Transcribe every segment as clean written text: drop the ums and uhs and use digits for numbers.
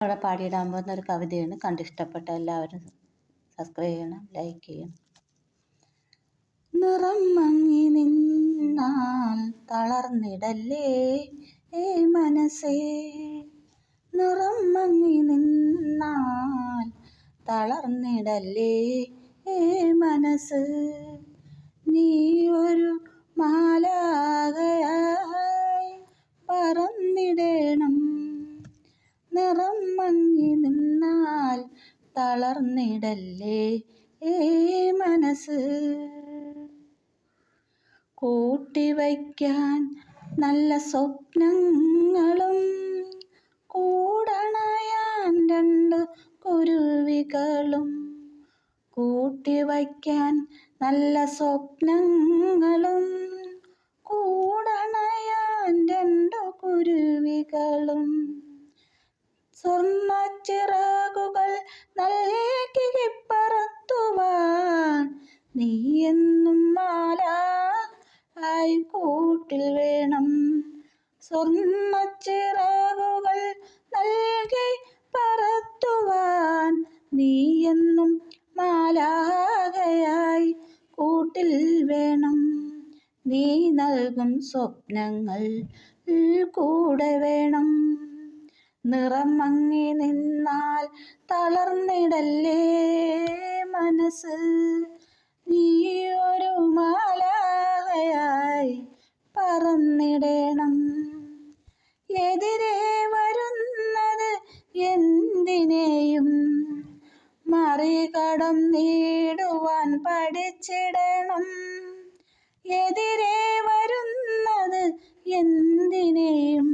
അവിടെ പാടിയിടാൻ പോകുന്ന ഒരു കവിതയാണ്. കണ്ടിഷ്ടപ്പെട്ട എല്ലാവരും സബ്സ്ക്രൈബ് ചെയ്യണം, ലൈക്ക് ചെയ്യണം. നിറം മങ്ങി നിന്നാൽ തളർന്നിടല്ലേ മനസ്സേ, നിറം മങ്ങി നിന്നാൽ തളർന്നിടല്ലേ മനസ്സ്, നീ ഒരു മാലാഖയായി പറന്നിടണം. നിറം മങ്ങി നിന്നാൽ തളർന്നിടല്ലേ മനസ്സ്, കൂട്ടിവയ്ക്കാൻ നല്ല സ്വപ്നങ്ങളും കൂടണയാൻ രണ്ട് കുരുവികളും. കൂട്ടിവയ്ക്കാൻ നല്ല സ്വപ്നങ്ങളും കൂടണയാൻ രണ്ട് കുരുവികളും. സ്വർണ്ണച്ചിറകുകൾ നൽകി പറത്തുവാൻ നീ എന്നും മാലാഖയായി കൂട്ടിൽ വേണം. സ്വർണ്ണച്ചിറകുകൾ നൽകി പറത്തുവാൻ നീ എന്നും മാലാഖയായി കൂട്ടിൽ വേണം. നീ നൽകും സ്വപ്നങ്ങൾ കൂടെ വേണം. നിറം മങ്ങി നിന്നാൽ തളർന്നിടല്ലേ മനസ്സ്, നീ ഒരു മാലാഖയായി പറന്നിടണം. എതിരെ വരുന്നത് എന്തിനേയും മറികടന്നിടുവാൻ പഠിച്ചിടണം. എതിരെ വരുന്നത് എന്തിനേയും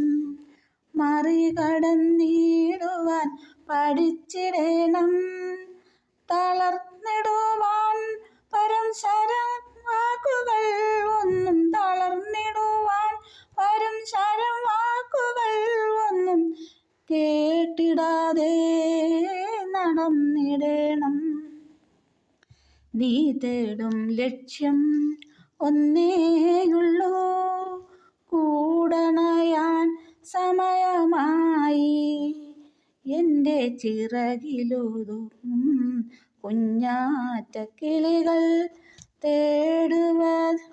മറികടന്നിടുവാൻ പഠിച്ചിടണം. തളർന്നിടുവാൻ വരും ശരവാക്കുകൾ ഒന്നും, തളർന്നിടുവാൻ വരും ശരവാക്കുകൾ ഒന്നും കേട്ടിടാതെ നടന്നിടണം. നീ തേടും ലക്ഷ്യം ഒന്നേയുള്ളൂ, കൂടണയാൻ സമയമായി. എൻ്റെ ചിറകിലൊതുങ്ങും കുഞ്ഞാറ്റ കിളികൾ തേടുവത്